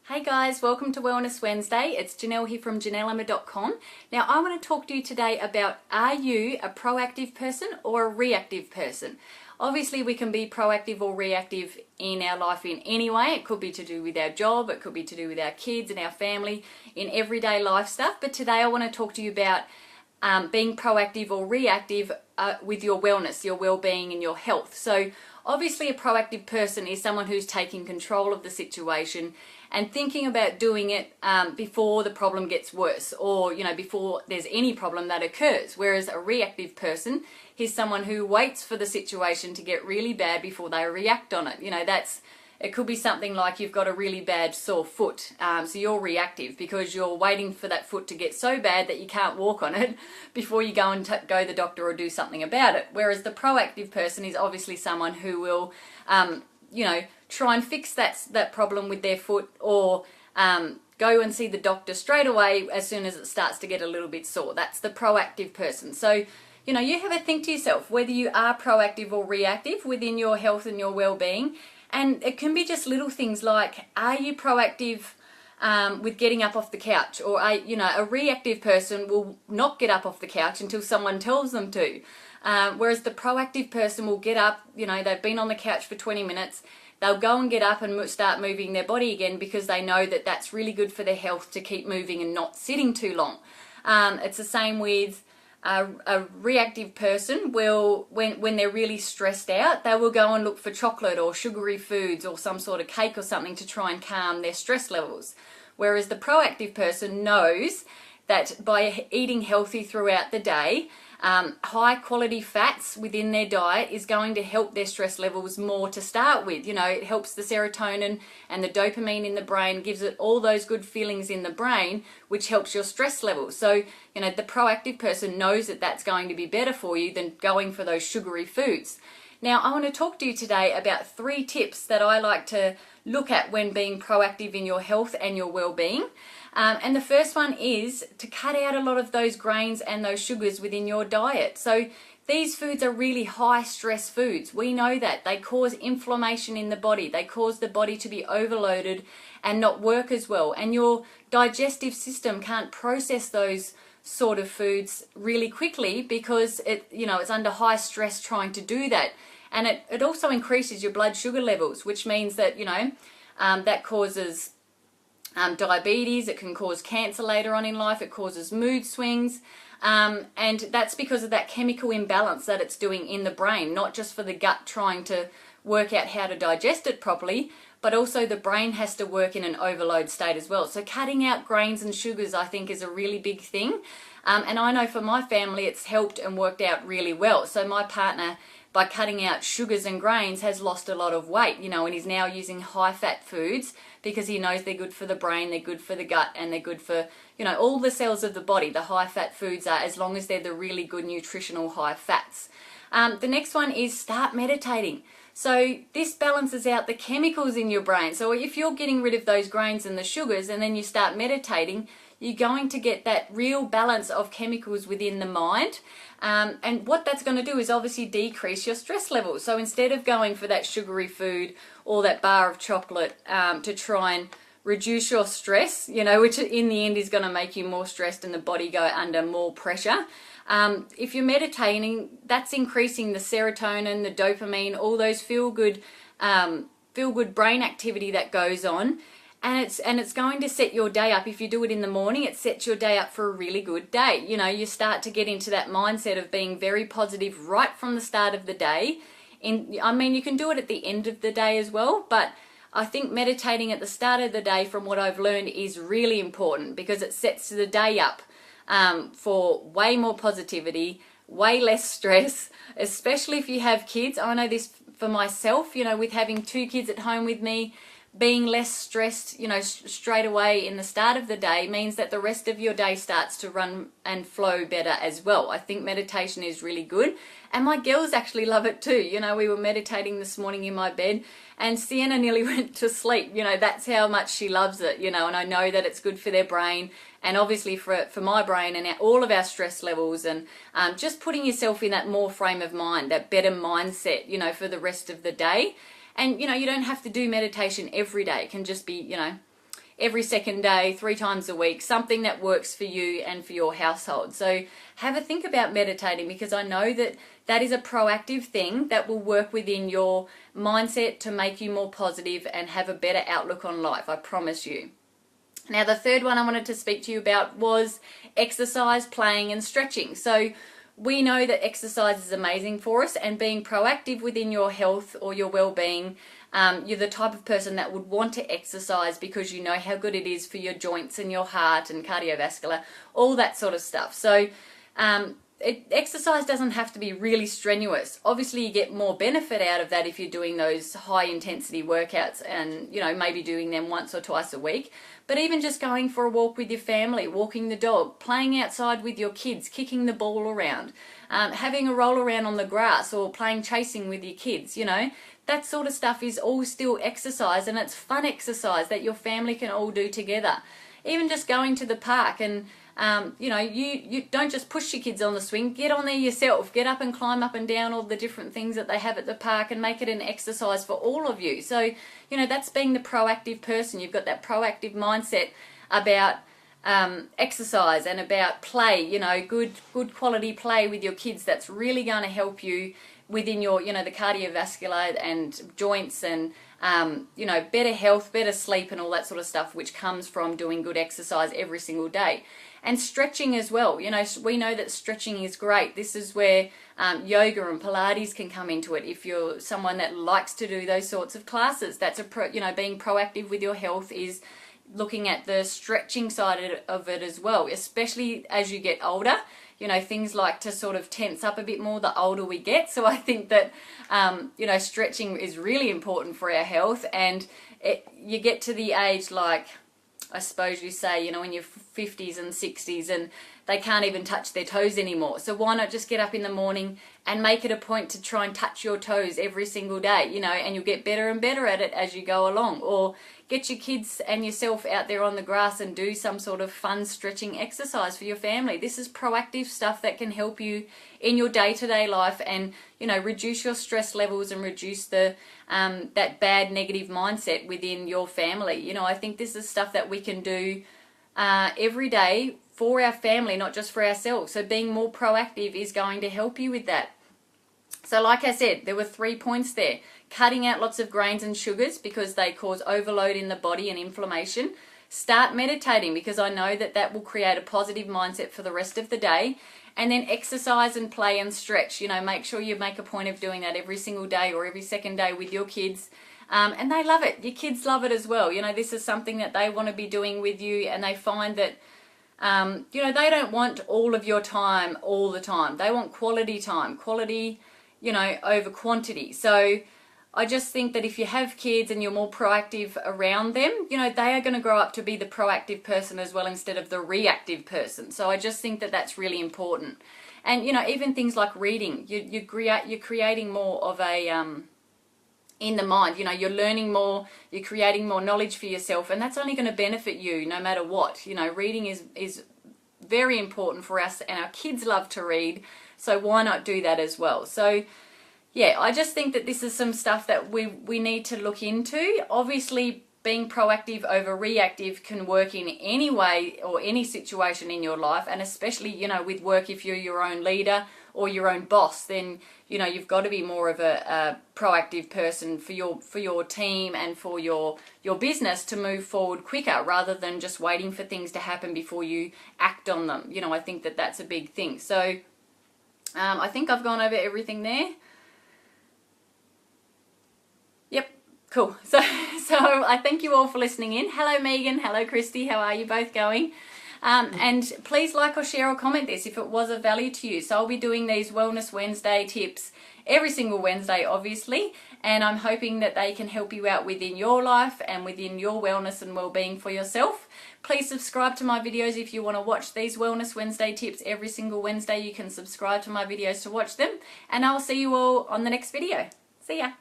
Hey guys, welcome to Wellness Wednesday. It's Janelle here from JanelleEmma.com. Now I want to talk to you today about, are you a proactive person or a reactive person? Obviously we can be proactive or reactive in our life in any way. It could be to do with our job, it could be to do with our kids and our family, in everyday life stuff. But today I want to talk to you about being proactive or reactive with your wellness, your well-being and your health. So obviously a proactive person is someone who's taking control of the situation and thinking about doing it before the problem gets worse, or before there's any problem that occurs. Whereas a reactive person is someone who waits for the situation to get really bad before they react on it. It could be something like you've got a really bad sore foot, so you're reactive because you're waiting for that foot to get so bad that you can't walk on it before you go and go to the doctor or do something about it. Whereas the proactive person is obviously someone who will, try and fix that problem with their foot, or go and see the doctor straight away as soon as it starts to get a little bit sore. That's the proactive person. So, you have to think to yourself whether you are proactive or reactive within your health and your well-being. And it can be just little things like, are you proactive with getting up off the couch? Or, a reactive person will not get up off the couch until someone tells them to. Whereas the proactive person will get up, they've been on the couch for 20 minutes, they'll go and get up and start moving their body again because they know that that's really good for their health to keep moving and not sitting too long. It's the same with a reactive person. Will, when they're really stressed out, they will go and look for chocolate or sugary foods or some sort of cake or something to try and calm their stress levels. Whereas the proactive person knows that by eating healthy throughout the day, high quality fats within their diet is going to help their stress levels more to start with. It helps the serotonin and the dopamine in the brain, gives it all those good feelings in the brain, which helps your stress levels. So, the proactive person knows that that's going to be better for you than going for those sugary foods. Now, I want to talk to you today about 3 tips that I like to look at when being proactive in your health and your well-being. And the first one is to cut out a lot of those grains and those sugars within your diet. So these foods are really high stress foods. We know that. They cause inflammation in the body. They cause the body to be overloaded and not work as well. And your digestive system can't process those sort of foods really quickly because it's under high stress trying to do that. And it also increases your blood sugar levels, which means that, that causes diabetes. It can cause cancer later on in life. It causes mood swings. And that's because of that chemical imbalance that it's doing in the brain, not just for the gut trying to work out how to digest it properly, but also the brain has to work in an overload state as well. So cutting out grains and sugars, I think, is a really big thing. And I know for my family, it's helped and worked out really well. So my partner, by cutting out sugars and grains, has lost a lot of weight, and he's now using high-fat foods because he knows they're good for the brain, they're good for the gut, and they're good for, all the cells of the body. The high-fat foods are, as long as they're the really good nutritional high fats. The next one is start meditating. So this balances out the chemicals in your brain. So if you're getting rid of those grains and the sugars and then you start meditating, you're going to get that real balance of chemicals within the mind. And what that's going to do is obviously decrease your stress levels. So instead of going for that sugary food or that bar of chocolate to try and reduce your stress, which in the end is going to make you more stressed and the body go under more pressure. If you're meditating, that's increasing the serotonin, the dopamine, all those feel-good brain activity that goes on. And it's going to set your day up. If you do it in the morning, it sets your day up for a really good day. You start to get into that mindset of being very positive right from the start of the day. You can do it at the end of the day as well, but I think meditating at the start of the day, from what I've learned, is really important because it sets the day up for way more positivity, way less stress, especially if you have kids. I know this for myself, with having 2 kids at home with me. Being less stressed, straight away in the start of the day means that the rest of your day starts to run and flow better as well. I think meditation is really good. And my girls actually love it too. We were meditating this morning in my bed and Sienna nearly went to sleep. That's how much she loves it, and I know that it's good for their brain and obviously for my brain and all of our stress levels, and just putting yourself in that more frame of mind, that better mindset, for the rest of the day. And, you don't have to do meditation every day. It can just be, every second day, 3 times a week, something that works for you and for your household. So have a think about meditating, because I know that that is a proactive thing that will work within your mindset to make you more positive and have a better outlook on life, I promise you. Now, the third one I wanted to speak to you about was exercise, playing and stretching. So we know that exercise is amazing for us, and being proactive within your health or your well-being, you're the type of person that would want to exercise because you know how good it is for your joints and your heart and cardiovascular, all that sort of stuff. So exercise doesn't have to be really strenuous. Obviously, you get more benefit out of that if you're doing those high intensity workouts and, you know, maybe doing them once or twice a week. But even just going for a walk with your family, walking the dog, playing outside with your kids, kicking the ball around, having a roll around on the grass or playing chasing with your kids, you know, that sort of stuff is all still exercise, and it's fun exercise that your family can all do together. Even just going to the park and you know, you don't just push your kids on the swing, get on there yourself, get up and climb up and down all the different things that they have at the park and make it an exercise for all of you. So, you know, that's being the proactive person. You've got that proactive mindset about exercise and about play, you know, good quality play with your kids. That's really going to help you within your, you know, the cardiovascular and joints and you know, better health, better sleep and all that sort of stuff, which comes from doing good exercise every single day. And stretching as well. You know, we know that stretching is great. This is where yoga and Pilates can come into it. If you're someone that likes to do those sorts of classes, that's you know, being proactive with your health is looking at the stretching side of it as well, especially as you get older. You know, things like to sort of tense up a bit more the older we get. So I think that, you know, stretching is really important for our health. And you get to the age like, I suppose you say, you know, in your 50s and 60s and they can't even touch their toes anymore. So why not just get up in the morning and make it a point to try and touch your toes every single day, you know, and you'll get better and better at it as you go along. Or get your kids and yourself out there on the grass and do some sort of fun stretching exercise for your family. This is proactive stuff that can help you in your day-to-day life and, you know, reduce your stress levels and reduce the that bad negative mindset within your family. You know, I think this is stuff that we can do every day for our family, not just for ourselves. So being more proactive is going to help you with that. So like I said, there were 3 points there. Cutting out lots of grains and sugars because they cause overload in the body and inflammation. Start meditating because I know that that will create a positive mindset for the rest of the day. And then exercise and play and stretch. You know, make sure you make a point of doing that every single day or every second day with your kids. And they love it. Your kids love it as well. You know, this is something that they want to be doing with you, and they find that you know, they don't want all of your time all the time. They want quality time, quality, you know, over quantity. So I just think that if you have kids and you're more proactive around them, you know, they are going to grow up to be the proactive person as well instead of the reactive person. So I just think that that's really important. And, you know, even things like reading, you're creating more of a in the mind, you know, you're learning more, you're creating more knowledge for yourself, and that's only going to benefit you no matter what. You know, reading is very important for us, and our kids love to read, so why not do that as well? So yeah, I just think that this is some stuff that we need to look into. Obviously, being proactive over reactive can work in any way or any situation in your life, and especially, you know, with work, if you're your own leader or your own boss, then, you know, you've got to be more of a proactive person for your team and for your business to move forward quicker rather than just waiting for things to happen before you act on them. You know, I think that that's a big thing. So I think I've gone over everything there. Yep, cool. So I thank you all for listening in. Hello Megan, hello Christy, how are you both going? And please like or share or comment this if it was of value to you. So I'll be doing these Wellness Wednesday tips every single Wednesday, obviously, and I'm hoping that they can help you out within your life and within your wellness and well-being for yourself. Please subscribe to my videos if you want to watch these Wellness Wednesday tips every single Wednesday. You can subscribe to my videos to watch them, and I'll see you all on the next video. See ya.